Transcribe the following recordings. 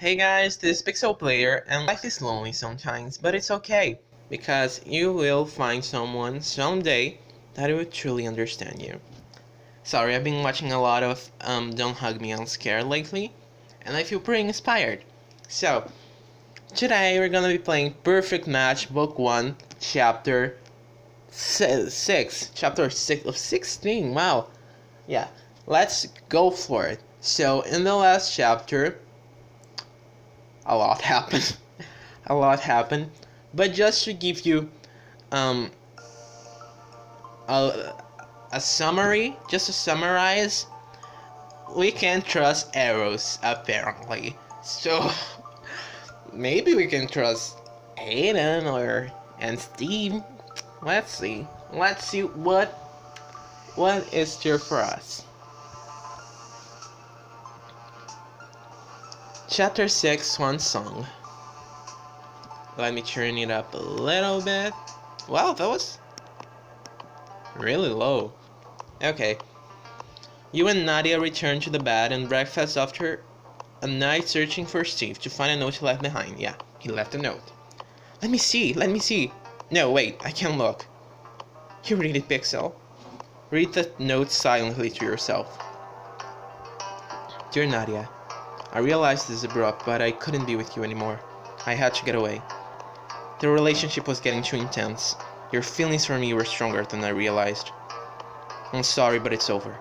Hey guys, this is Pixel Player, and life is lonely sometimes, but it's okay, because you will find someone someday that will truly understand you. Sorry, I've been watching a lot of Don't Hug Me, I'm Scared lately, and I feel pretty inspired. So, today we're gonna be playing Perfect Match Book 1, Chapter 6. Chapter 6 of 16, wow. Yeah, let's go for it. So, in the last chapter, a lot happened. A lot happened. But just to give you um a, a summary, just to summarize, we can't trust arrows apparently. So maybe we can trust Aiden or and Steve. Let's see. Let's see what is here for us. Chapter 6, Swan Song. Let me turn it up a little bit. Wow, that was really low. Okay. You and Nadia return to the bed and breakfast after a night searching for Steve to find a note he left behind. Yeah, he left a note. Let me see. No, wait, I can't look. You read it, Pixel. Read the note silently to yourself. Dear Nadia, I realized this is abrupt, but I couldn't be with you anymore. I had to get away. The relationship was getting too intense. Your feelings for me were stronger than I realized. I'm sorry, but it's over.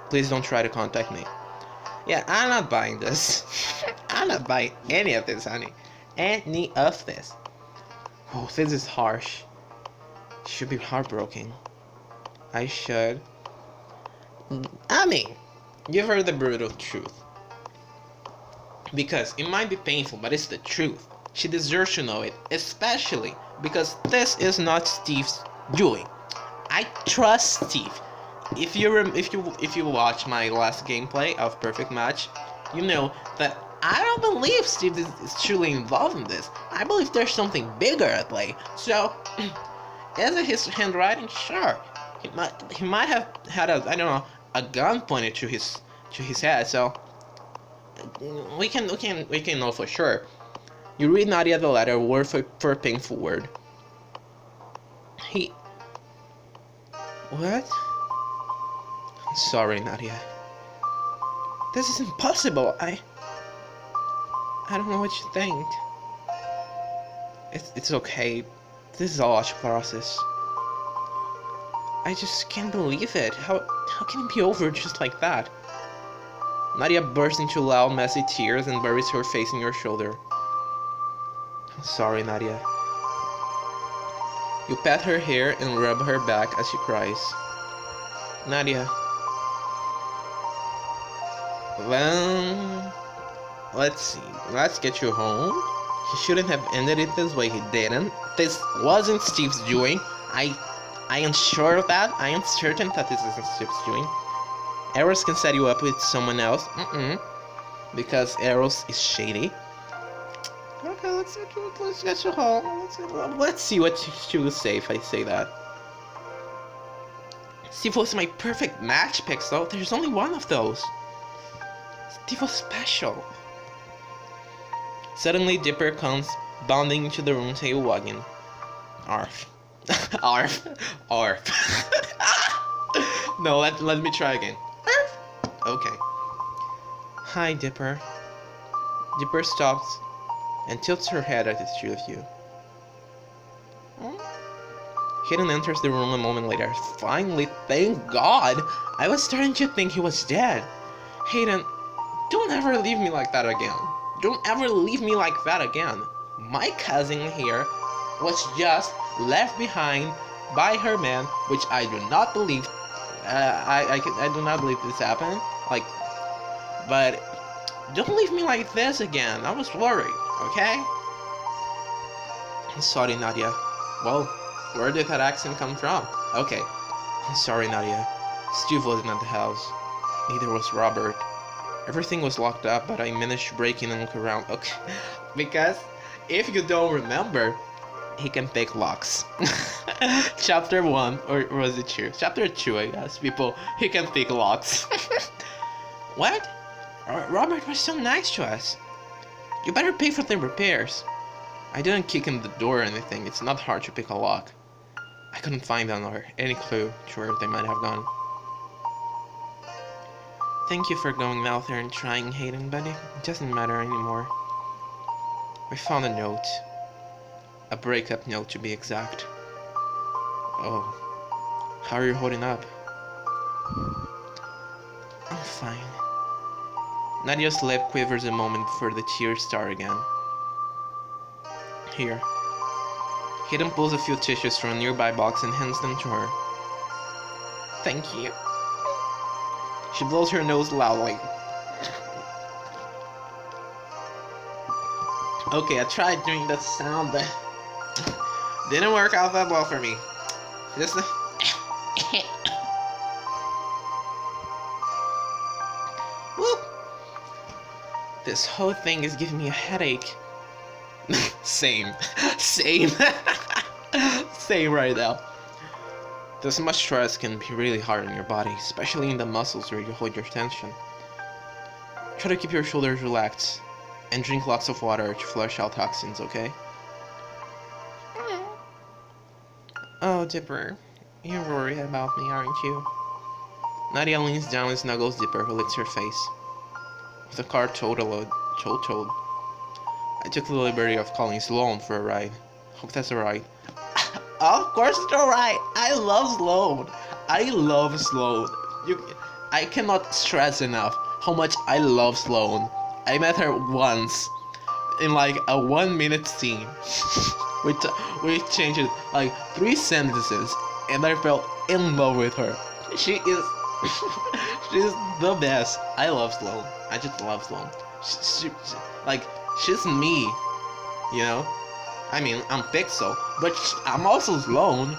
Please don't try to contact me. Yeah, I'm not buying this. I'm not buying any of this, honey. Any of this. Oh, this is harsh. Should be heartbroken. I should. I mean, give her the brutal truth. Because it might be painful, but it's the truth. She deserves to know it, especially because this is not Steve's doing. I trust Steve. If you watch my last gameplay of Perfect Match, you know that I don't believe Steve is truly involved in this. I believe there's something bigger at play. So, is it his handwriting? Sure. He might have had a gun pointed to his head. So we can know for sure. You read Nadia the letter word for painful word. He. What? Sorry, Nadia. This is impossible. I don't know what you think. It's okay. This is all a process. I just can't believe it. How can it be over just like that? Nadia bursts into loud, messy tears and buries her face in your shoulder. I'm sorry, Nadia. You pat her hair and rub her back as she cries. Nadia. Well, let's see. Let's get you home. He shouldn't have ended it this way. He didn't. This wasn't Steve's doing. I am sure of that. I am certain that this isn't Steve's doing. Eros can set you up with someone else. Because Eros is shady. Okay, let's get you home. Let's see what she will say if I say that. Steve was my perfect match, Pixel. There's only one of those. Steve was special. Suddenly, Dipper comes bounding into the room, tail wagging. Arf. Arf. Arf. No, let me try again. Arf. Okay. Hi, Dipper. Dipper stops and tilts her head at the two of you. Hayden enters the room a moment later. Finally, thank God! I was starting to think he was dead. Hayden, don't ever leave me like that again. Don't ever leave me like that again. My cousin here was just left behind by her man, which I do not believe. I do not believe this happened. But don't leave me like this again. I was worried. Okay? Sorry, Nadia. Well, where did that accent come from? Okay. Sorry, Nadia. Steve wasn't at the house. Neither was Robert. Everything was locked up, but I managed to break in and look around. Okay. Because, if you don't remember, he can pick locks. Chapter 1, or was it 2? Chapter 2, I guess. People, he can pick locks. What? Robert was so nice to us. You better pay for the repairs. I didn't kick in the door or anything. It's not hard to pick a lock. I couldn't find them or any clue to where they might have gone. Thank you for going out there and trying, Hayden, but it doesn't matter anymore. We found a note. A breakup note, to be exact. Oh. How are you holding up? I'm fine. Nadia's lip quivers a moment before the tears start again. Here. Hayden pulls a few tissues from a nearby box and hands them to her. Thank you. She blows her nose loudly. Okay, I tried doing that sound, but didn't work out that well for me. Just Whoop. This whole thing is giving me a headache. Same. Same. Same right now. This much stress can be really hard on your body, especially in the muscles where you hold your tension. Try to keep your shoulders relaxed, and drink lots of water to flush out toxins, okay? Oh, Dipper, you're worried about me, aren't you? Nadia leans down and snuggles Dipper, who licks her face. With the car totaled, I took the liberty of calling Sloan for a ride. Hope that's alright. Of course it's alright. I love Sloan. I love Sloan. I cannot stress enough how much I love Sloan. I met her once in like a 1-minute scene. we changed like 3 sentences and I fell in love with her. She is she's the best. I love Sloan. I just love Sloan. She's me, you know? I mean, I'm Pixel, but I'm also Sloan.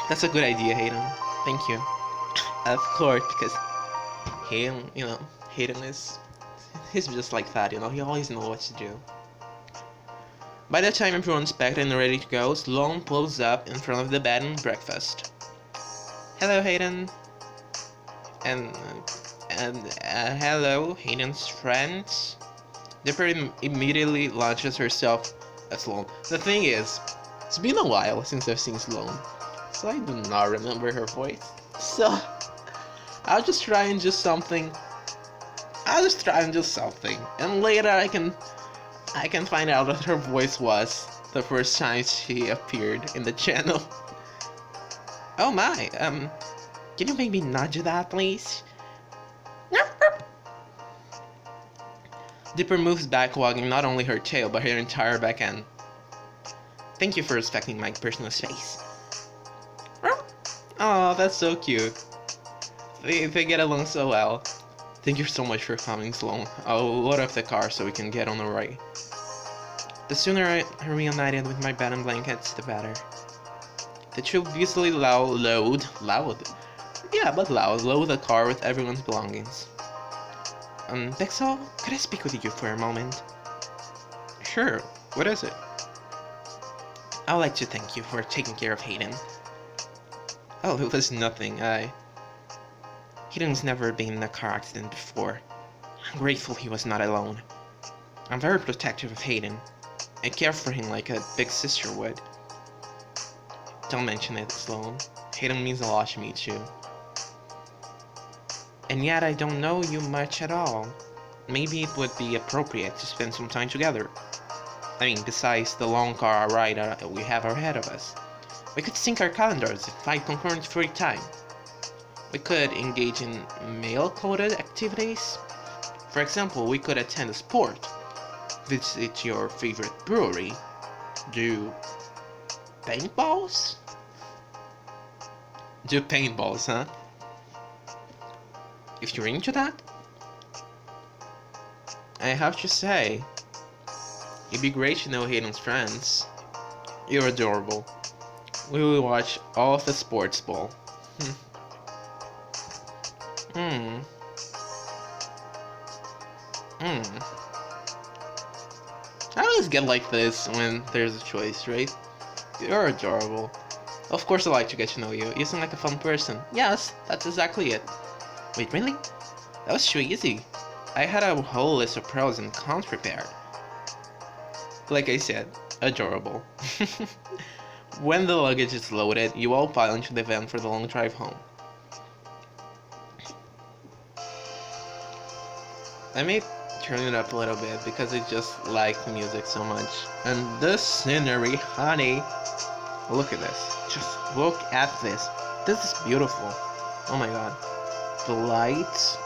That's a good idea, Hayden. Thank you. Of course, because Hayden, Hayden he's just like that, he always knows what to do. By the time everyone's packed and ready to go, Sloan pulls up in front of the bed and breakfast. Hello, Hayden. And hello, Hayden's friends. Dipper immediately launches herself at Sloan. The thing is, it's been a while since I've seen Sloan, so I do not remember her voice. So, I'll just try and do something. And later I can find out what her voice was the first time she appeared in the channel. Oh my, can you maybe nudge that, please? Dipper moves back, wagging not only her tail, but her entire back end. Thank you for respecting my personal space. Oh, that's so cute. They get along so well. Thank you so much for coming, Sloan. I'll load up the car so we can get on the way. The sooner I'm reunited with my bed and blankets, the better. The two obviously load the car with everyone's belongings. Pixel, could I speak with you for a moment? Sure, what is it? I'd like to thank you for taking care of Hayden. Oh, it was nothing, Hayden's never been in a car accident before. I'm grateful he was not alone. I'm very protective of Hayden. I care for him like a big sister would. Don't mention it, Sloan. Hayden means a lot to me too. And yet I don't know you much at all. Maybe it would be appropriate to spend some time together. I mean, besides the long car ride we have ahead of us. We could sync our calendars and find concurrent free time. We could engage in male-coded activities. For example, we could attend a sport, visit your favorite brewery, do paintballs? Do paintballs, huh? If you're into that, I have to say, it'd be great to know Hayden's friends. You're adorable. We will watch all of the sports ball. I always get like this when there's a choice, right? You're adorable. Of course I like to get to know you. You seem like a fun person. Yes, that's exactly it. Wait, really? That was too easy. I had a whole list of pros and cons prepared. Like I said, adorable. When the luggage is loaded, you all pile into the van for the long drive home. I may turn it up a little bit because I just like the music so much. And the scenery, honey. Look at this. Just look at this. This is beautiful. Oh my god. The lights.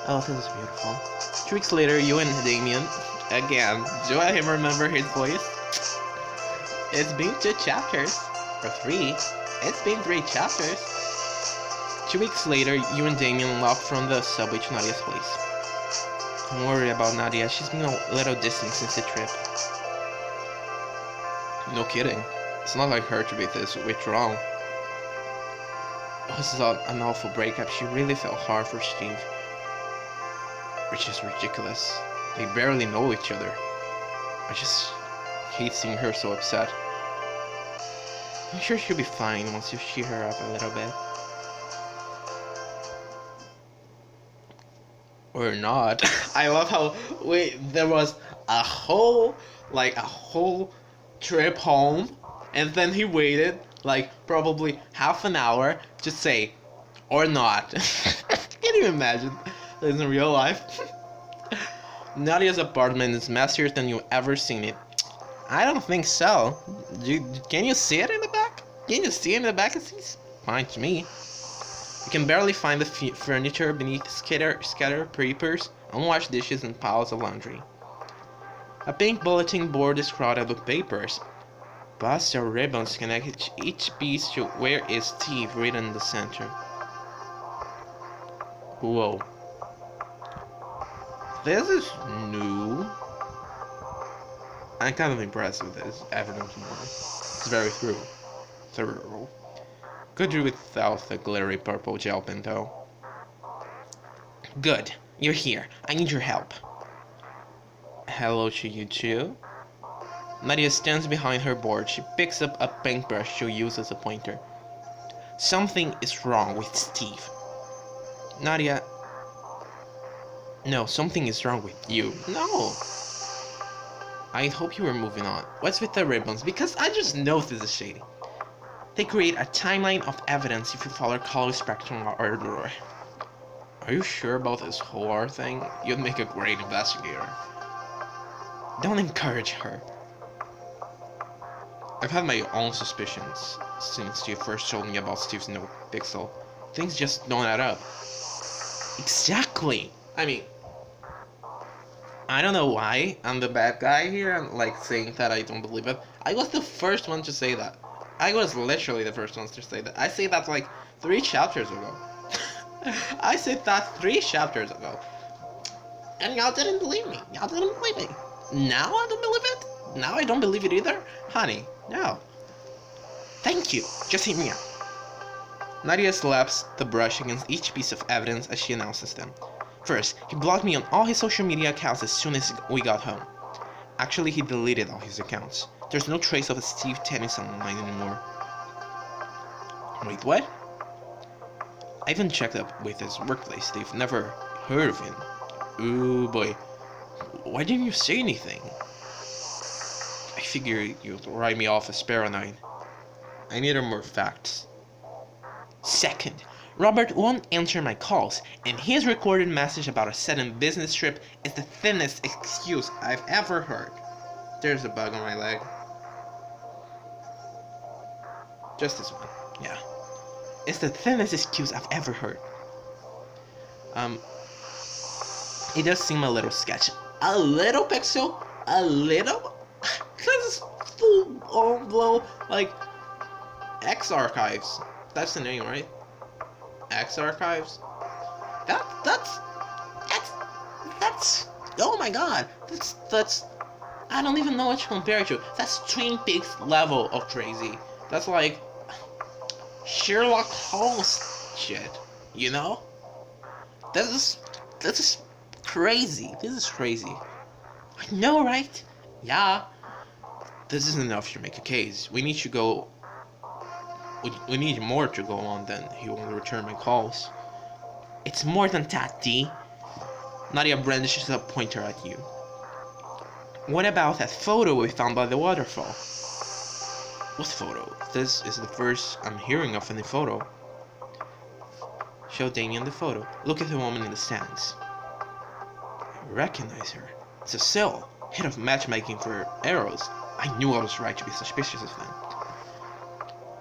Oh, this is beautiful. 2 weeks later, you and Damien, again, do I remember his voice? It's been 2 chapters. Or 3. It's been 3 chapters. 2 weeks later, you and Damien walk from the subway to Nadia's place. Don't worry about Nadia, she's been a little distant since the trip. No kidding. It's not like her to be this withdrawn. It was an awful breakup. She really felt hard for Steve. Which is ridiculous. They barely know each other. I just hate seeing her so upset. I'm sure she'll be fine once you cheer her up a little bit. Or not. I love how there was a whole trip home, and then he waited like probably half an hour to say or not. Can you imagine this in real life? Nadia's apartment is messier than you've ever seen it. I don't think so. Can you see it in the back? Can you see it in the back? It seems fine to me. You can barely find the furniture beneath scattered papers, unwashed dishes, and piles of laundry. A pink bulletin board is crowded with papers. Pastel ribbons connect each piece to "Where is Steve" written in the center. Whoa. This is new. I'm kind of impressed with this evidence more. It's very thorough. Could do without the glittery purple gel pen though. Good, you're here. I need your help. Hello to you too. Nadia stands behind her board. She picks up a paintbrush she'll use as a pointer. Something is wrong with Steve. Nadia. No, something is wrong with you. No. I hope you were moving on. What's with the ribbons? Because I just know this is shady. They create a timeline of evidence if you follow color spectrum order. Are you sure about this whole art thing? You'd make a great investigator. Don't encourage her. I've had my own suspicions since you first told me about Steve's note pixel. Things just don't add up. Exactly! I mean, I don't know why I'm the bad guy here and like saying that I don't believe it. I was the first one to say that. I was literally the first one to say that. I said that like 3 chapters ago. I said that 3 chapters ago. And y'all didn't believe me. Y'all didn't believe me. Now I don't believe it? Now I don't believe it either? Honey, no. Thank you. Just hear me out. Nadia slaps the brush against each piece of evidence as she announces them. First, he blocked me on all his social media accounts as soon as we got home. Actually, he deleted all his accounts. There's no trace of Steve Tennyson online anymore. Wait, what? I even checked up with his workplace. They've never heard of him. Ooh boy. Why didn't you say anything? I figured you'd write me off as paranoid. I needed more facts. Second, Robert won't answer my calls, and his recorded message about a sudden business trip is the thinnest excuse I've ever heard. There's a bug on my leg. Just this one, yeah. It's the thinnest excuse I've ever heard. It does seem a little sketchy. A little, Pixel? A little? Cause full on blow, like, X Archives. That's the name, right? X Archives? That's, oh my god. That's, I don't even know what to compare it to. That's Twin Peaks level of crazy. That's like Sherlock Holmes shit, you know? This is crazy. This is crazy. I know, right? Yeah. This isn't enough to make a case. We need to go. We need more to go on than he won't return my calls. It's more than that, D. Nadia brandishes a pointer at you. What about that photo we found by the waterfall? What photo? This is the first I'm hearing of any photo. Show Damien the photo. Look at the woman in the stands. I recognize her. It's a Cecile, head of matchmaking for arrows. I knew I was right to be suspicious of them.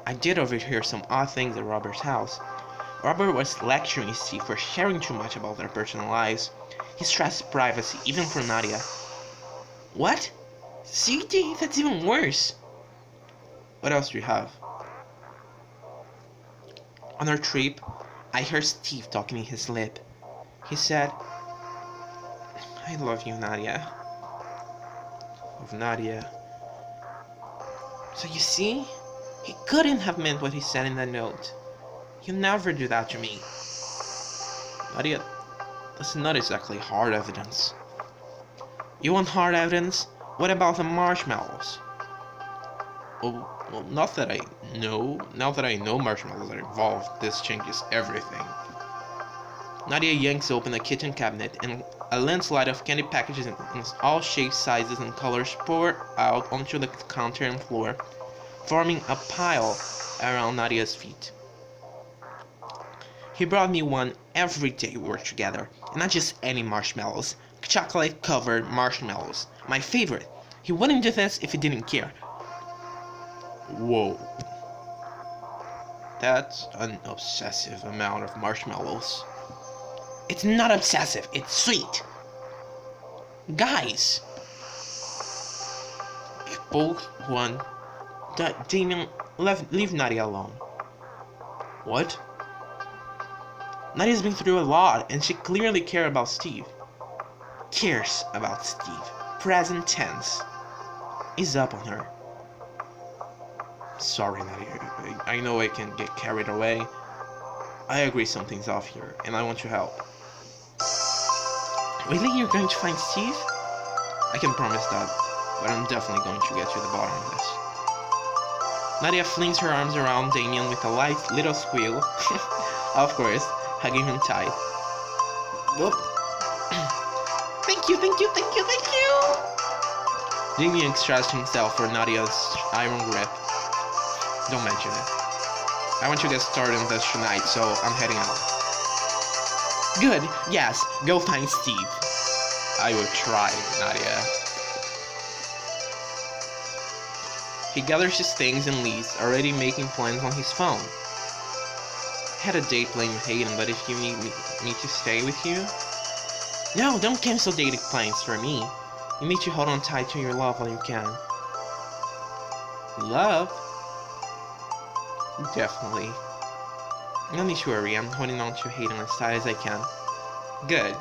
I did overhear some odd things at Robert's house. Robert was lecturing Steve for sharing too much about their personal lives. He stressed privacy, even for Nadia. What? CD? That's even worse. What else do you have? On our trip, I heard Steve talking in his sleep. He said, I love you, Nadia. Of Nadia. So you see? He couldn't have meant what he said in that note. You never do that to me. Nadia, that's not exactly hard evidence. You want hard evidence? What about the marshmallows? Well, not that I know. Now that I know marshmallows are involved, this changes everything. Nadia yanks open a kitchen cabinet, and a landslide of candy packages in all shapes, sizes, and colors pour out onto the counter and floor, forming a pile around Nadia's feet. He brought me one every day we were together, and not just any marshmallows. Chocolate-covered marshmallows. My favorite. He wouldn't do this if he didn't care. Whoa. That's an obsessive amount of marshmallows. It's not obsessive, it's sweet. Guys. You both want that Damien leave Nadia alone. What? Nadia's been through a lot, and she clearly cares about Steve. Cares about Steve. Present tense. He's up on her. Sorry, Nadia. I know I can get carried away. I agree something's off here, and I want your help. Really? You're going to find Steve? I can promise that, but I'm definitely going to get to the bottom of this. Nadia flings her arms around Damien with a light little squeal. Of course, hugging him tight. Whoop. Thank you, thank you, thank you, thank you! Damien stretched himself for Nadia's iron grip. Don't mention it. I want to get started on this tonight, so I'm heading out. Good, yes, go find Steve. I will try, Nadia. He gathers his things and leaves, already making plans on his phone. Had a date playing with Hayden, but if you need me to stay with you? No, don't cancel dating plans for me. You need to hold on tight to your love while you can. Love? Definitely. No need to worry, I'm holding on to Hayden as tight as I can. Good.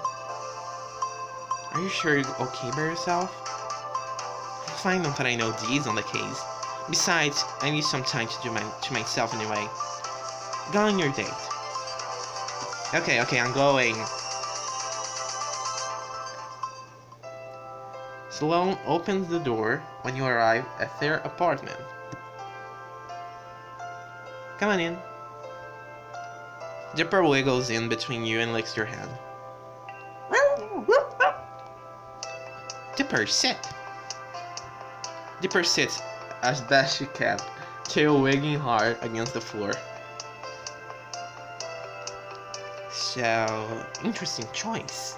Are you sure you're okay by yourself? Fine now that I know D's on the case. Besides, I need some time to myself anyway. Go on your date. Okay, I'm going. Sloane opens the door when you arrive at their apartment. Come on in. Dipper wiggles in between you and licks your hand. Dipper, sit. Dipper sits as best she can, tail wagging hard against the floor. So, interesting choice.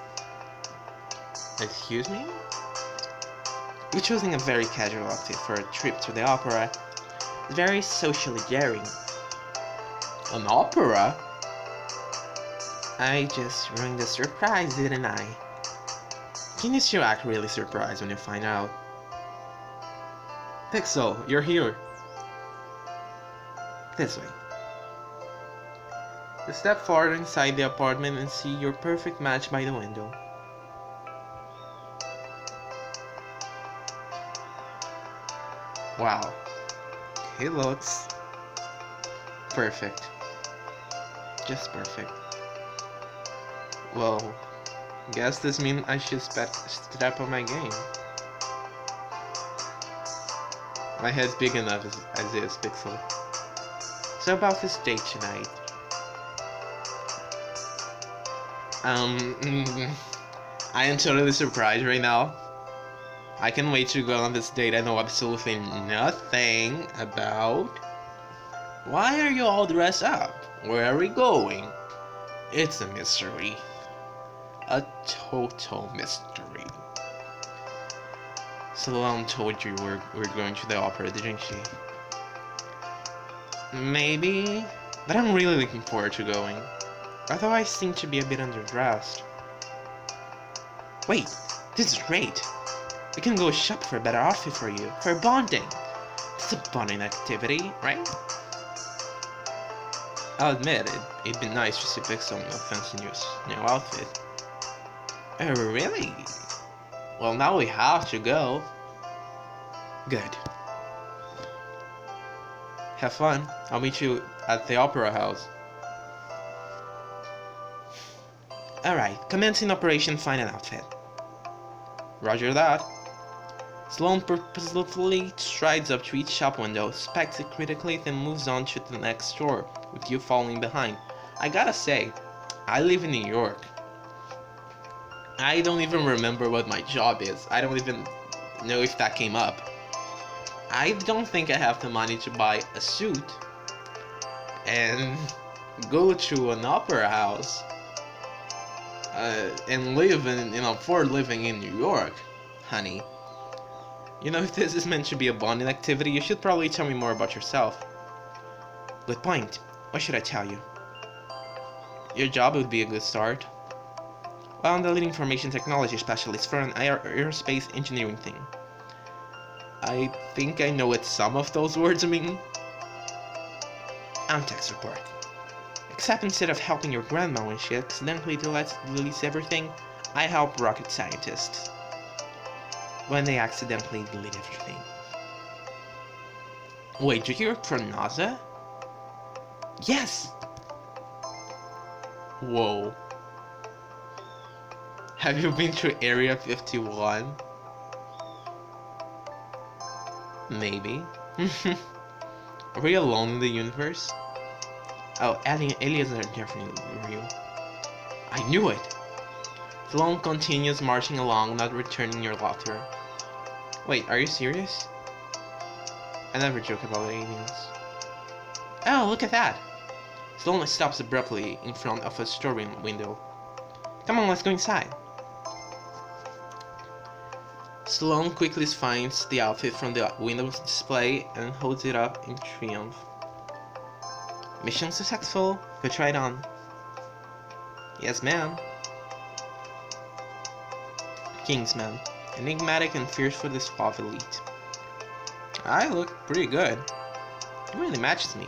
Excuse me? You're choosing a very casual outfit for a trip to the opera. Very socially daring. An opera? I just ruined the surprise, didn't I? Can you still act really surprised when you find out? Pixel, you're here. This way. You step forward inside the apartment and see your perfect match by the window. Wow. He looks perfect. Just perfect. Well, guess this means I should step up my game. My head's big enough as is, Pixel. So about this date tonight. I am totally surprised right now. I can't wait to go on this date I know absolutely nothing about. Why are you all dressed up? Where are we going? It's a mystery. A total mystery. Sloane told you we're going to the opera, didn't she? Maybe, but I'm really looking forward to going. Although I seem to be a bit underdressed. Wait, this is great. We can go shop for a better outfit for you, for bonding. It's a bonding activity, right? I'll admit, it'd be nice to see pics of a fancy new outfit. Oh, really? Well, now we have to go. Good. Have fun. I'll meet you at the opera house. Alright, commencing Operation Find an Outfit. Roger that. Sloane purposefully strides up to each shop window, specs it critically, then moves on to the next store, with you following behind. I gotta say, I live in New York. I don't even remember what my job is. I don't even know if that came up. I don't think I have the money to buy a suit and go to an opera house and live afford living in New York, honey. You know, if this is meant to be a bonding activity, you should probably tell me more about yourself. Good point. What should I tell you? Your job would be a good start. Well, I'm the lead information technology specialist for an aerospace engineering thing. I think I know what some of those words mean. I'm tech support. Except instead of helping your grandma when she accidentally deletes everything, I help rocket scientists when they accidentally delete everything. Wait, do you work for NASA? Yes! Whoa. Have you been to Area 51? Maybe. Are we alone in the universe? Oh, aliens are definitely real. I knew it! Sloane continues marching along, not returning your laughter. Wait, are you serious? I never joke about aliens. Oh, look at that! Sloane stops abruptly in front of a storeroom window. Come on, let's go inside. Sloane quickly finds the outfit from the window's display and holds it up in triumph. Mission successful. Go try it on. Yes, ma'am. Kingsman. Enigmatic and fierce for the suave elite. I look pretty good. It really matches me.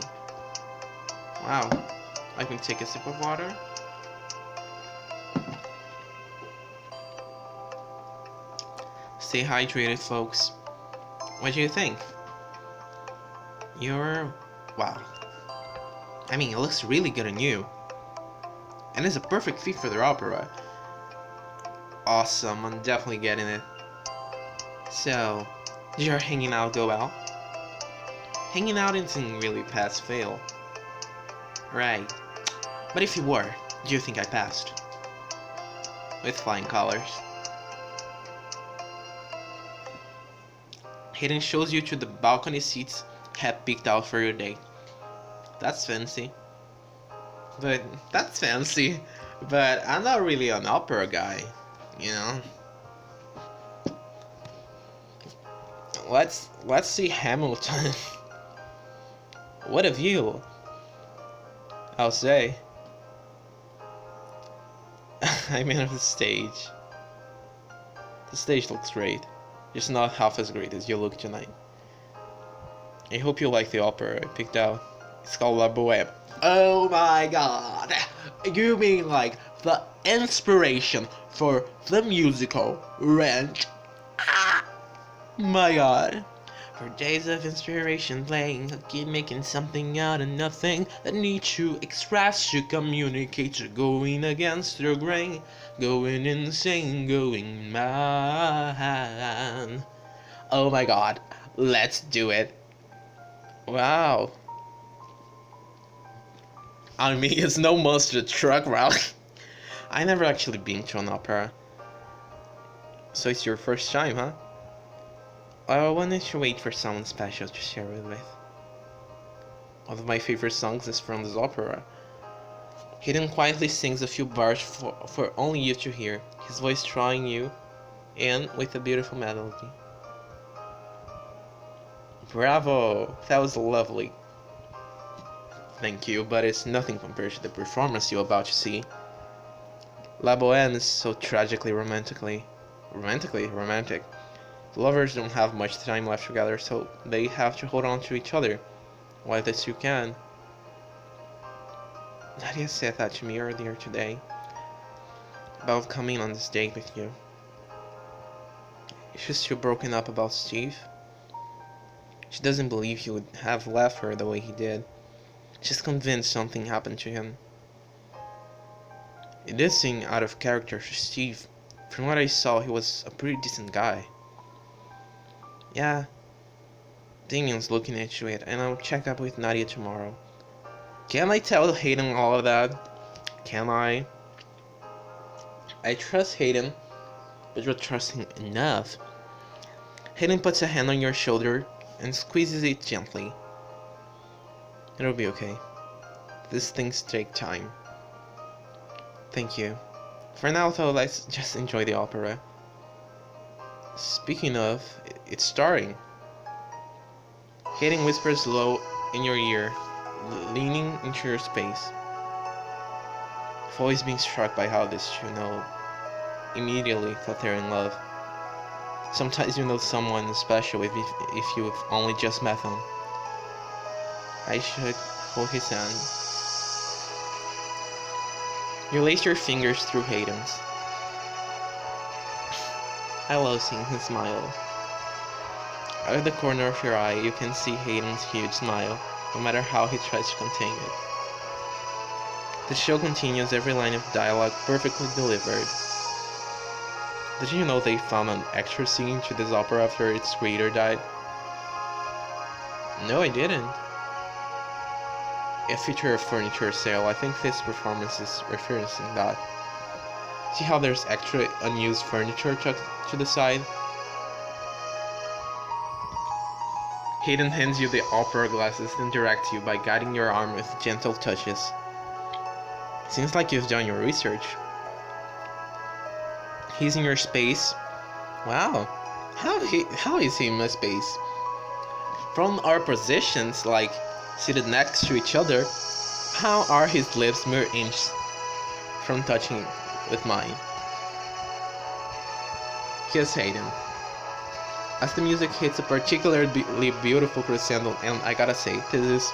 Wow. I can take a sip of water. Stay hydrated, folks. What do you think? Wow. I mean, it looks really good on you. And it's a perfect fit for the opera. Awesome, I'm definitely getting it. So, did your hanging out go well? Hanging out isn't really pass-fail. Right. But if you were, do you think I passed? With flying colors. Hayden shows you to the balcony seats have picked out for your day. That's fancy. But I'm not really an opera guy, you know. Let's see Hamilton. What a view, I'll say. I mean, of the stage. The stage looks great. Just not half as great as you look tonight. I hope you like the opera I picked out. It's called La Boheme. Oh my god! You mean like the inspiration for the musical Rent? Ah! My god. For days of inspiration playing, keep making something out of nothing. The need to express, to communicate, to going against the grain. Going insane, going mad. Oh my god, let's do it. Wow. I mean, it's no monster truck rally. I never actually been to an opera. So it's your first time, huh? I wanted to wait for someone special to share it with. One of my favorite songs is from this opera. Hayden quietly sings a few bars for only you to hear, his voice drawing you in with a beautiful melody. Bravo! That was lovely. Thank you, but it's nothing compared to the performance you're about to see. La Boheme is so tragically romantic. The lovers don't have much time left together, so they have to hold on to each other while they still can. Nadia said that to me earlier today about coming on this date with you. She's still broken up about Steve. She doesn't believe he would have left her the way he did. She's convinced something happened to him. It did seem out of character for Steve. From what I saw, he was a pretty decent guy. Yeah, Damien's looking into it, and I'll check up with Nadia tomorrow. Can I tell Hayden all of that? Can I? I trust Hayden, but you're trusting enough. Hayden puts a hand on your shoulder and squeezes it gently. It'll be okay. These things take time. Thank you. For now though, let's just enjoy the opera. Speaking of, it's starting. Hayden whispers low in your ear, leaning into your space. I've always been struck by how these two know immediately that they're in love. Sometimes you know someone special if you've only just met them. I should hold his hand. You lace your fingers through Hayden's. I love seeing him smile. Out of the corner of your eye, you can see Hayden's huge smile, no matter how he tries to contain it. The show continues, every line of dialogue perfectly delivered. Did you know they found an extra scene to this opera after its creator died? No, I didn't. It featured a furniture sale. I think this performance is referencing that. See how there's extra unused furniture tucked to the side? Hayden hands you the opera glasses and directs you by guiding your arm with gentle touches. Seems like you've done your research. He's in your space. Wow. How is he in my space? From our positions, like seated next to each other, how are his lips mere inches from touching with mine? Here's Hayden. As the music hits a particularly beautiful crescendo, and I gotta say, this is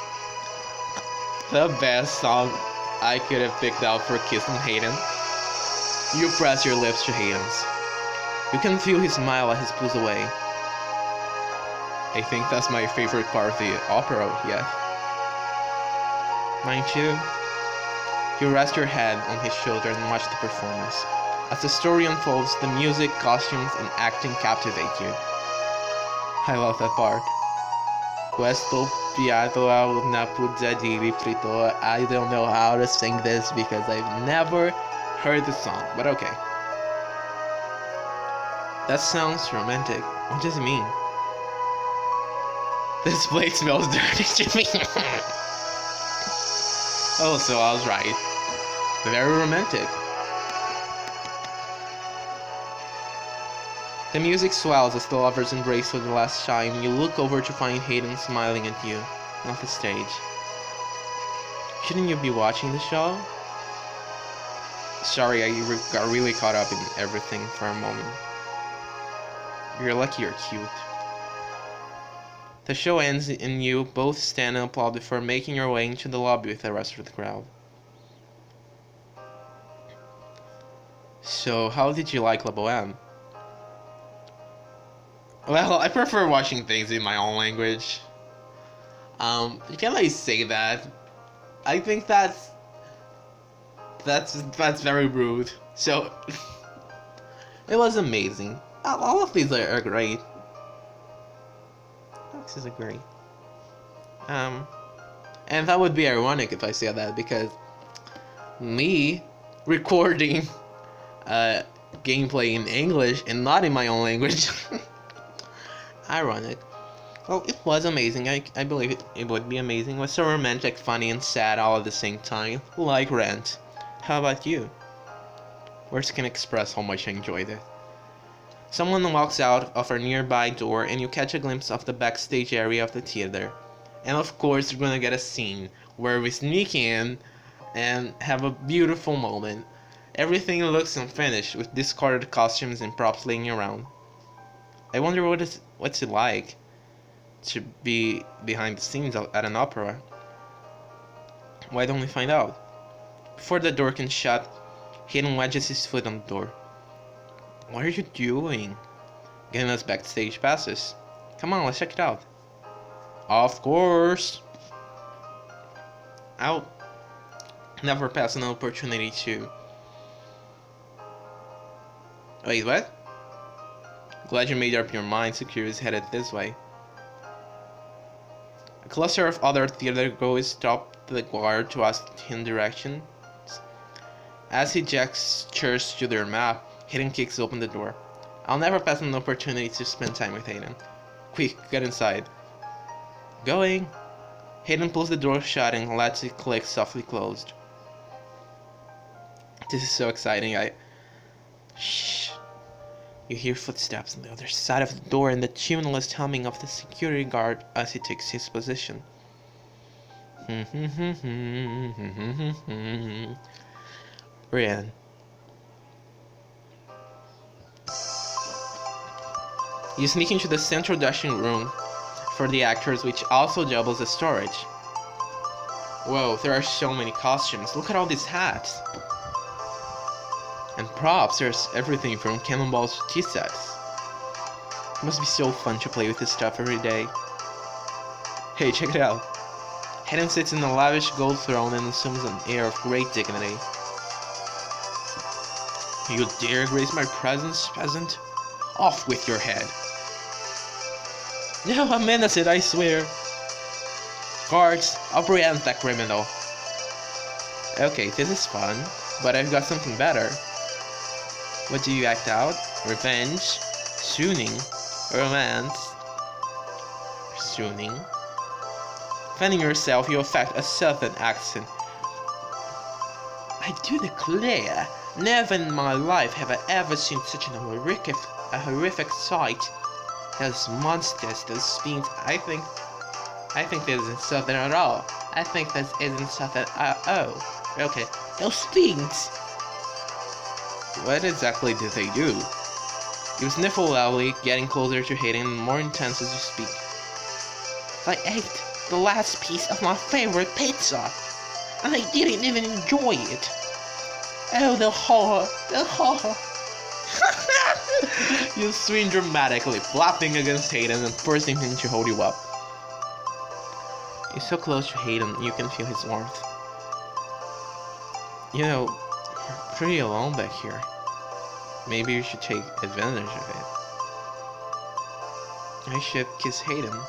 the best song I could have picked out for kissing Hayden. You press your lips to Hayden's. You can feel his smile as he pulls away. I think that's my favorite part of the opera yet. Mine too. You rest your head on his shoulder and watch the performance. As the story unfolds, the music, costumes, and acting captivate you. I love that part. Questo piatto a una puzzadili frito. I don't know how to sing this because I've never heard the song, but okay. That sounds romantic. What does it mean? This plate smells dirty to me. Oh, so I was right. Very romantic. The music swells as the lovers embrace for the last time. You look over to find Hayden smiling at you, not the stage. Shouldn't you be watching the show? Sorry, I got really caught up in everything for a moment. You're lucky you're cute. The show ends and you both stand and applaud before making your way into the lobby with the rest of the crowd. So, how did you like La Boheme? Well, I prefer watching things in my own language. Can I say that? I think that's very rude. So, it was amazing. All of these are great. These are great. And that would be ironic if I said that because me recording gameplay in English and not in my own language. Ironic. Well, it was amazing. I believe it would be amazing. It was so romantic, funny, and sad all at the same time. Like Rent. How about you? Words can express how much I enjoyed it. Someone walks out of a nearby door and you catch a glimpse of the backstage area of the theater. And of course, you're gonna get a scene where we sneak in and have a beautiful moment. Everything looks unfinished with discarded costumes and props laying around. I wonder what's it like to be behind the scenes at an opera. Why don't we find out? Before the door can shut, Hayden wedges his foot on the door. What are you doing? Getting us backstage passes. Come on, let's check it out. Of course. I'll never pass an opportunity to... Wait, what? Glad you made up your mind. Secure is headed this way. A cluster of other theater goers stop the guard to ask him directions. As he gestures to their map, Hayden kicks open the door. I'll never pass an opportunity to spend time with Hayden. Quick, get inside. Going. Hayden pulls the door shut and lets it click softly closed. This is so exciting. Shh. You hear footsteps on the other side of the door and the tuneless humming of the security guard as he takes his position. Ryan. You sneak into the central dressing room for the actors, which also doubles as storage. Whoa, there are so many costumes. Look at all these hats. And props, there's everything from cannonballs to tea sets. It must be so fun to play with this stuff every day. Hey, check it out. Hayden sits in a lavish gold throne and assumes an air of great dignity. You dare grace my presence, peasant? Off with your head. No, I'm innocent, I swear. Guards, apprehend that criminal. Okay, this is fun, but I've got something better. What do you act out? Revenge? Swooning? Romance? Swooning? Fanning yourself, you affect a southern accent. I do declare, never in my life have I ever seen such a horrific sight. Those monsters, those fiends, I think this isn't southern at all. I think this isn't southern at all. Okay, those fiends! What exactly did they do? You sniffle loudly, getting closer to Hayden and more intense as you speak. I ate the last piece of my favorite pizza, and I didn't even enjoy it. Oh, the horror, the horror. You scream dramatically, flapping against Hayden and forcing him to hold you up. You're so close to Hayden, you can feel his warmth. You know, you're pretty alone back here. Maybe you should take advantage of it. I should kiss Hayden.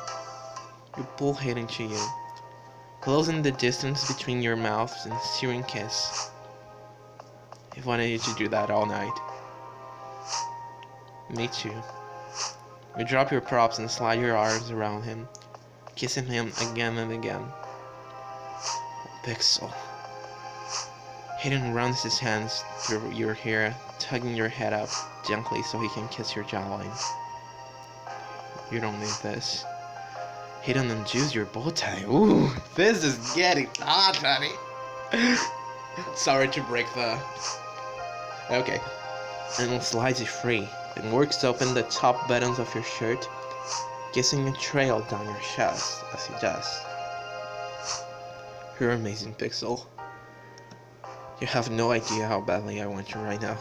You pull Hayden to you, closing the distance between your mouths and searing kiss. I've wanted you to do that all night. Me too. You drop your props and slide your arms around him, kissing him again and again. Pixel. Hayden runs his hands through your hair, tugging your head up gently so he can kiss your jawline. You don't need this. Hayden undoes your bow tie. Ooh, this is getting hot, honey. Sorry to break the... Okay. And slides you free, and works open the top buttons of your shirt, kissing a trail down your chest as he does. You're amazing, Pixel. You have no idea how badly I want you right now.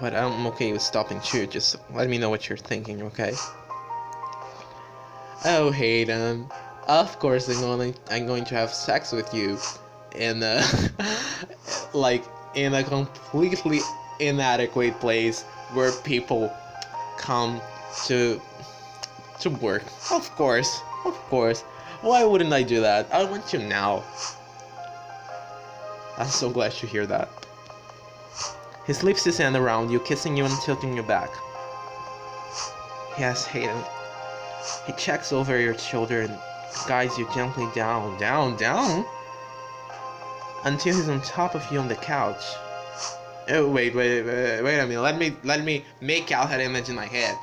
But I'm okay with stopping too, just let me know what you're thinking, okay? Oh, Hayden, of course I'm going to have sex with you in a, like, in a completely inadequate place where people come to work. Of course. Why wouldn't I do that? I want you now. I'm so glad to hear that. He slips his hand around you, kissing you and tilting you back. Yes, Hayden. He checks over your shoulder and guides you gently down, until he's on top of you on the couch. Oh, wait a minute. Let me make out that image in my head,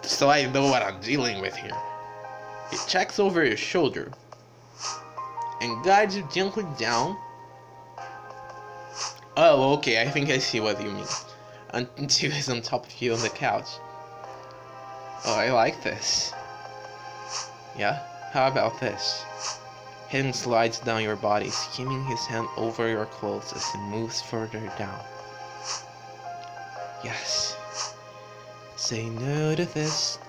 so I know what I'm dealing with here. He checks over your shoulder and guides you gently down. Oh, okay, I think I see what you mean. Until he's on top of you on the couch. Oh, I like this. Yeah? How about this? Hayden slides down your body, skimming his hand over your clothes as he moves further down. Yes. Say no to this.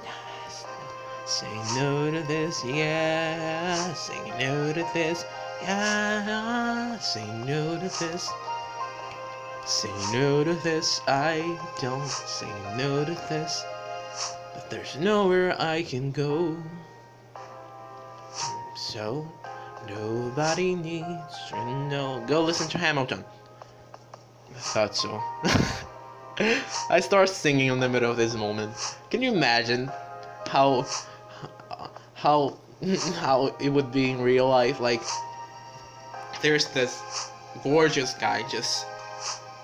Say no to this, yeah. Say no to this, yeah. Say no to this. Say no to this, I don't say no to this. But there's nowhere I can go. So, nobody needs to know. Go listen to Hamilton. I thought so. I start singing in the middle of this moment. Can you imagine how it would be in real life? Like, there's this gorgeous guy just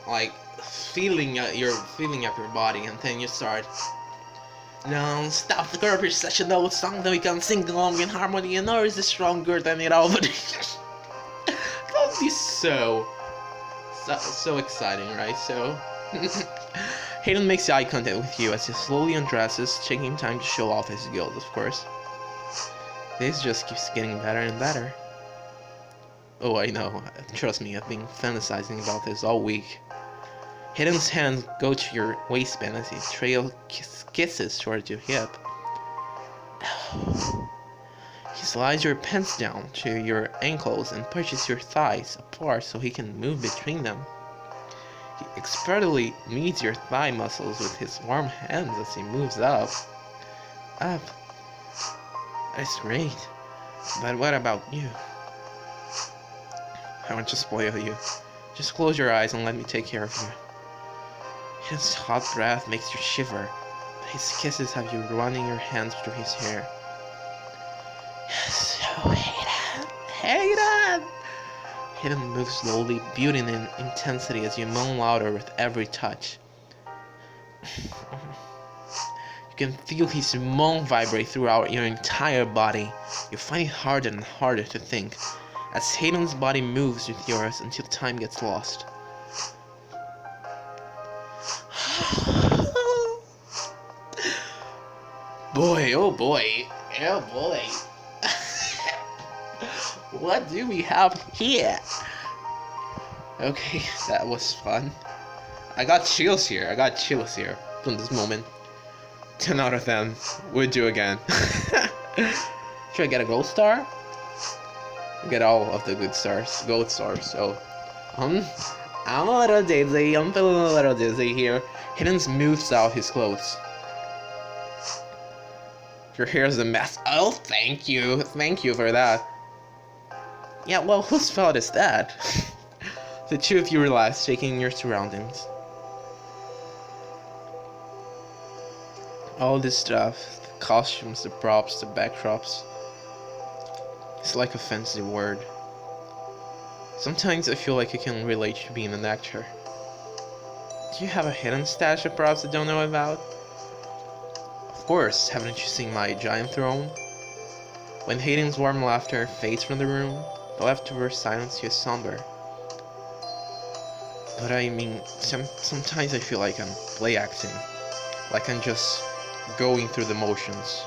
like feeling up your body, and then you start. No, stop the curb is such an old song that we can sing along in harmony, and ours is stronger than it all. But that would be so exciting, right? So Hayden makes eye contact with you as he slowly undresses, taking time to show off his skills, of course. This just keeps getting better and better. Oh, I know. Trust me, I've been fantasizing about this all week. Hayden's hands go to your waistband as he trails kisses towards your hip. He slides your pants down to your ankles and pushes your thighs apart so he can move between them. He expertly meets your thigh muscles with his warm hands as he moves up. That's great. But what about you? I want to spoil you. Just close your eyes and let me take care of you. His hot breath makes you shiver. His kisses have you running your hands through his hair. So, Hayden! Hayden moves slowly, building in intensity as you moan louder with every touch. You can feel his moan vibrate throughout your entire body. You find it harder and harder to think, as Hayden's body moves with yours until time gets lost. Boy, oh boy, oh boy. What do we have here? Okay, that was fun. I got chills here from this moment. 10 out of 10. Would do again. Should I get a gold star? Get all of the good stars, gold stars. So, I'm a little dizzy. I'm feeling a little dizzy here. Hayden smooths out his clothes. Your hair is a mess. Oh, thank you for that. Yeah, well, whose fault is that? The two of you relax, taking your surroundings. All this stuff, the costumes, the props, the backdrops. It's like a fancy word. Sometimes I feel like I can relate to being an actor. Do you have a hidden stash of props I don't know about? Of course, haven't you seen my giant throne? When Hayden's warm laughter fades from the room, the leftover silence is somber. But I mean, sometimes I feel like I'm play acting. Like I'm just going through the motions.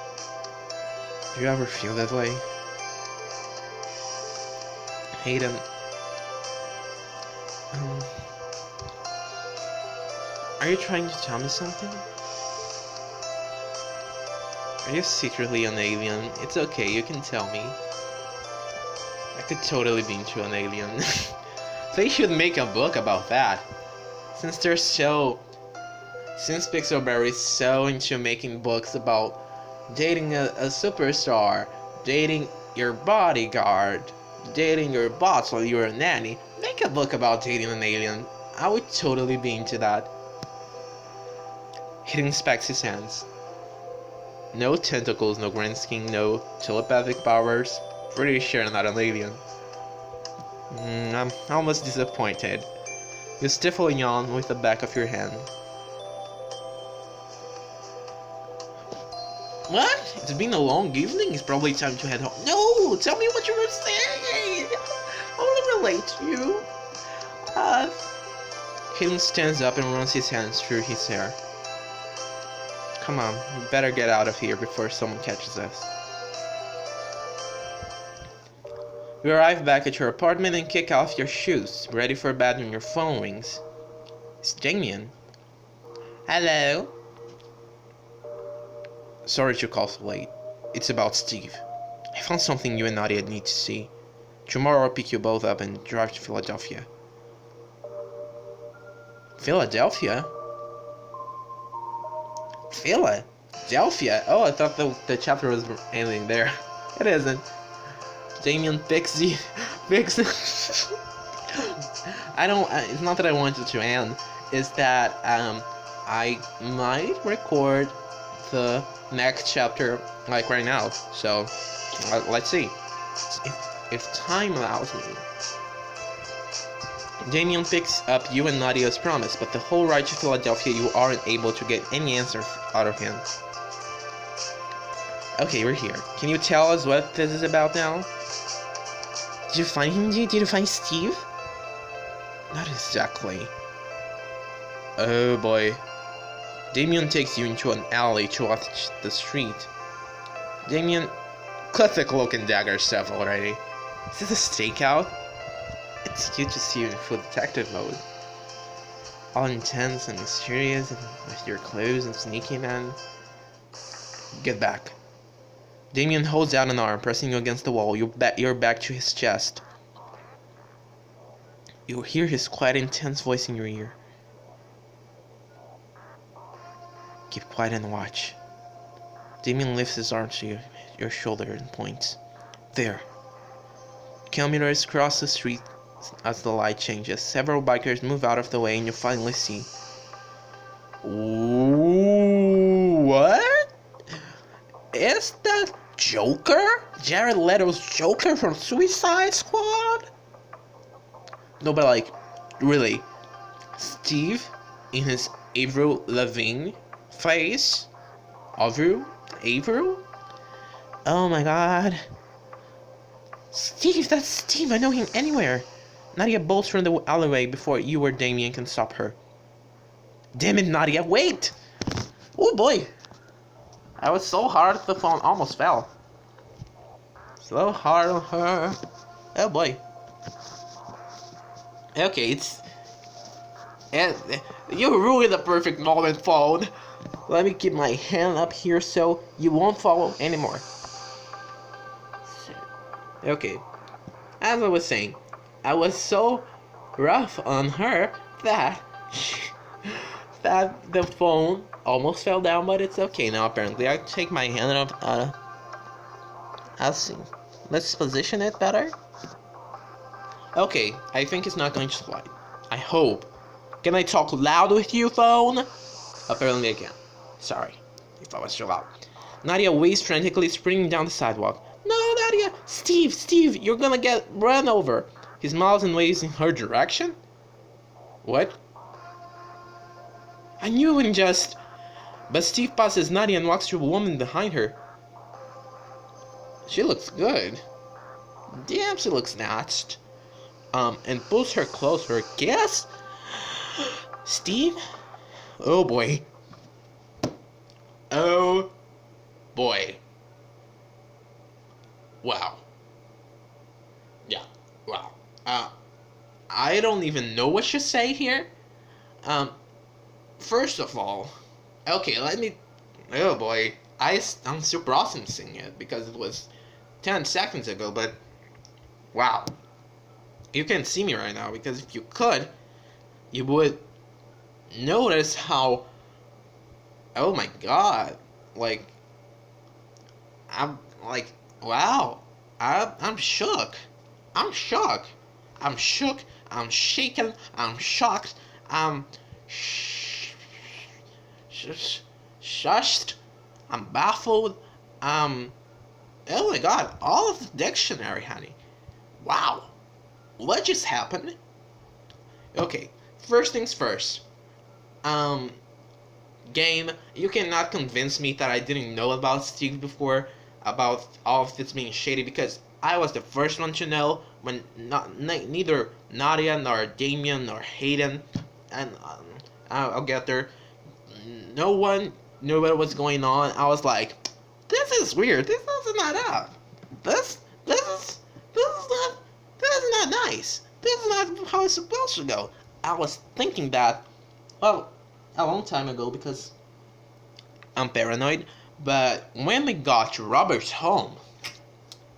Do you ever feel that way? Hayden, are you trying to tell me something? Are you secretly an alien? It's okay, you can tell me. I could totally be into an alien. They should make a book about that. Since Pixelberry is so into making books about dating a superstar, dating your bodyguard, dating your boss while you're a nanny, make a book about dating an alien. I would totally be into that. He inspects his hands. No tentacles, no grand skin, no telepathic powers. Pretty sure not an alien. I'm almost disappointed. You stiffly yawn with the back of your hand. What? It's been a long evening. It's probably time to head home. No! Tell me what you were saying! I want to relate to you. Hayden stands up and runs his hands through his hair. Come on, we better get out of here before someone catches us. You arrive back at your apartment and kick off your shoes, ready for bed when your phone rings. It's Damien. Hello? Sorry to call so late. It's about Steve. I found something you and Nadia need to see. Tomorrow I'll pick you both up and drive to Philadelphia. Philadelphia? Philadelphia? Oh, I thought the chapter was ending there. It isn't. Damien Pixie. I don't. It's not that I wanted to end. It's that I might record the next chapter like right now. So let's see if time allows me. Damien picks up you and Nadia as promised, but the whole ride to Philadelphia you aren't able to get any answer out of him. Okay, we're here. Can you tell us what this is about now? Did you find him? Did you find Steve? Not exactly. Oh boy. Damien takes you into an alley to watch the street. Damien, cut the cloak and dagger stuff already. Is this a stakeout? It's cute to see you in full detective mode. All intense and mysterious, and with your clothes and sneaky man. Get back. Damien holds out an arm, pressing you against the wall. Your back to his chest. You hear his quiet, intense voice in your ear. Keep quiet and watch. Damien lifts his arm to your shoulder and points. There. Kilometers cross the street as the light changes. Several bikers move out of the way and you finally see. Ooh, what? Is that Joker? Jared Leto's Joker from Suicide Squad? No, but like, really, Steve in his Avril Lavigne face? Avril? Oh my god. Steve, that's Steve, I know him anywhere. Nadia bolts from the alleyway before you or Damien can stop her. Damn it, Nadia, wait! Oh boy. I was so hard the phone almost fell. So hard on her. Oh boy. Okay, it's... You ruined the perfect moment, phone. Let me keep my hand up here so you won't fall anymore. Okay. As I was saying, I was so rough on her that that the phone almost fell down, but it's okay now apparently. I take my hand up, I'll see. Let's position it better. Okay, I think it's not going to slide. I hope. Can I talk loud with you, phone? Apparently I can. Sorry if I was too loud. Nadia waves frantically, sprinting down the sidewalk. No, Nadia! Steve, you're gonna get run over. He smiles and waves in her direction. What? I knew and just... But Steve passes Nadia and walks to a woman behind her. She looks good. Damn, she looks snatched. And pulls her closer. Guess? Steve? Oh boy. Oh boy. Wow. Yeah, wow. I don't even know what to say here. First of all, okay, let me... Oh boy. I'm still processing it because it was 10 seconds ago, but... Wow. You can't see me right now because if you could, you would notice how... Oh my god. Like... I'm like... Wow. I'm shook. I'm shook. I'm shook. I'm shaken. I'm shocked. I'm sh- sh- shushed. I'm baffled. Um, oh my god, all of the dictionary, honey. Wow, what just happened? Okay, first things first. Um, game, you cannot convince me that I didn't know about Steve before, about all of this being shady, because I was the first one to know when neither Nadia nor Damien nor Hayden, and I'll get there, no one knew what was going on. I was like, this is weird. This doesn't add up. This this is this is not nice. This is not how it's supposed to go. I was thinking that, well, a long time ago, because I'm paranoid. But when we got to Robert's home,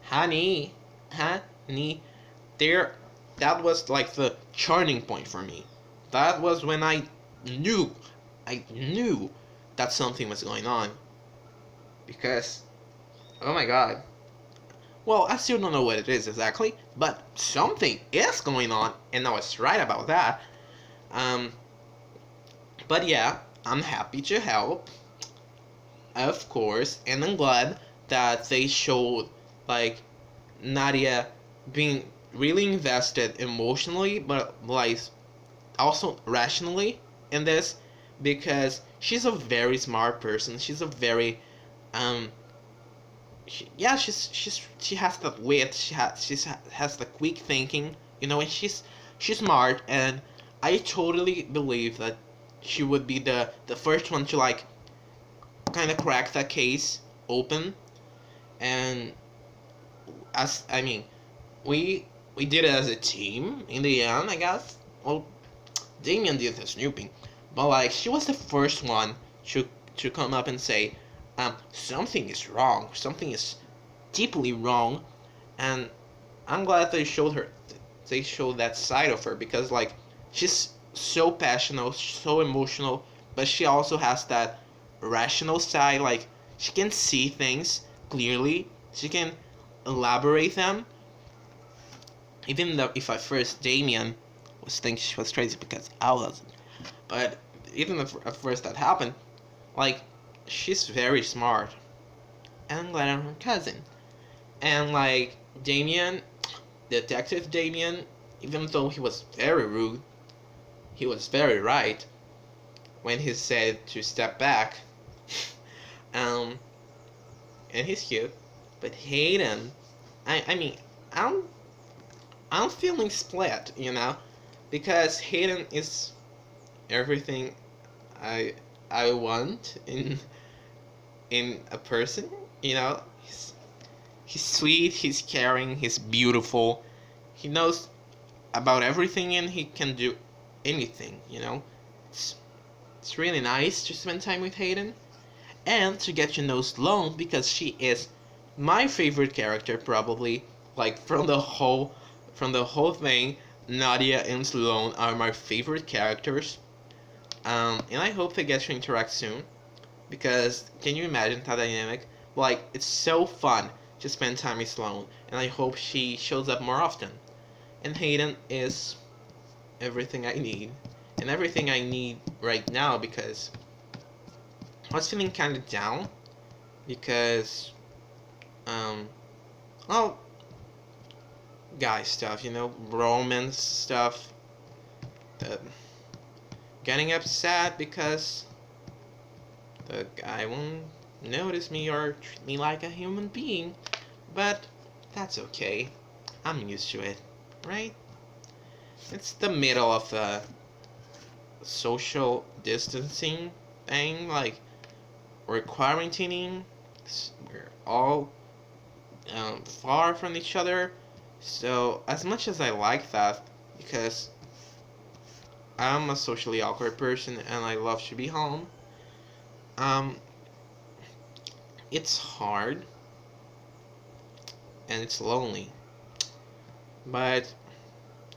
honey, honey, there, that was like the turning point for me. That was when knew, I knew that something was going on. Because, oh my god. Well, I still don't know what it is exactly, but something is going on, and I was right about that. Um, but yeah, I'm happy to help, of course, and I'm glad that they showed like Nadia being really invested emotionally, but like also rationally in this, because she's a very smart person. She's a very yeah, she has the wit. Has the quick thinking, and she's smart, and I totally believe that she would be the first one to like kind of crack that case open. And as I mean, we did it as a team in the end, I guess. Well, Damien did the snooping, but like she was the first one to come up and say, something is wrong, something is deeply wrong, and I'm glad they showed that side of her, because like she's so passionate, so emotional, but she also has that rational side. Like she can see things clearly, she can elaborate them, even though if at first Damien was thinking she was crazy because I wasn't. But even if at first that happened, like she's very smart, and I'm glad I'm her cousin. And like Damien, Detective Damien, even though he was very rude, he was very right when he said to step back. um, and he's cute, but Hayden, I mean, I'm I'm feeling split, because Hayden is everything I I want in a person. He's sweet, he's caring, he's beautiful. He knows about everything, and he can do anything. It's it's really nice to spend time with Hayden and to get to know Sloane, because she is my favorite character, probably, like from the whole thing. Nadia and Sloane are my favorite characters. And I hope they get to interact soon, because can you imagine that dynamic? Like, it's so fun to spend time with Sloane, and I hope she shows up more often. And Hayden is everything I need, and everything I need right now, because I was feeling kind of down, because, um, well, guy stuff, romance stuff, the getting upset because the guy won't notice me or treat me like a human being, but that's okay. I'm used to it, right? It's the middle of the social distancing thing, like we're quarantining, we're all far from each other. So as much as I like that, because I'm a socially awkward person and I love to be home, um, it's hard and it's lonely. But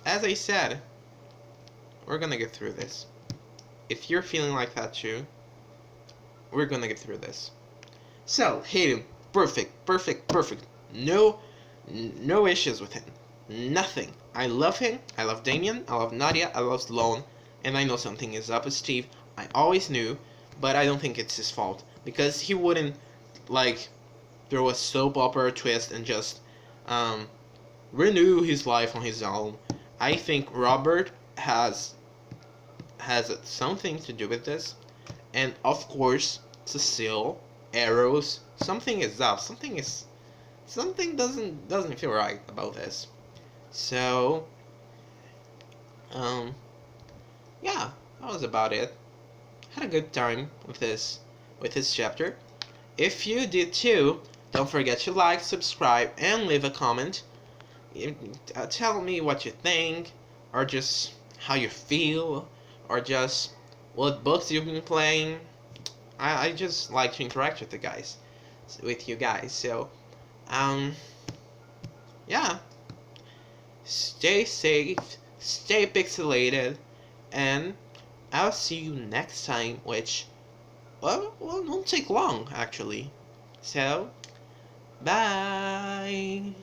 as I said, we're gonna get through this. If you're feeling like that too, we're gonna get through this. So, Hayden, perfect, perfect, perfect. No issues with him. Nothing. I love him. I love Damien. I love Nadia. I love Sloane. and I know something is up with Steve. I always knew, but I don't think it's his fault because he wouldn't like throw a soap opera twist and just um, renew his life on his own. I think Robert has something to do with this, and of course Cecile, Arrows. Something is up. Something doesn't feel right about this. So um, yeah, that was about it. Had a good time with this chapter. If you did too, don't forget to like, subscribe, and leave a comment. Tell me what you think, or just how you feel, or just what books you've been playing. I just like to interact with you guys. So, um, yeah, stay safe, stay pixelated, and I'll see you next time, which, well, won't take long, actually. So, bye!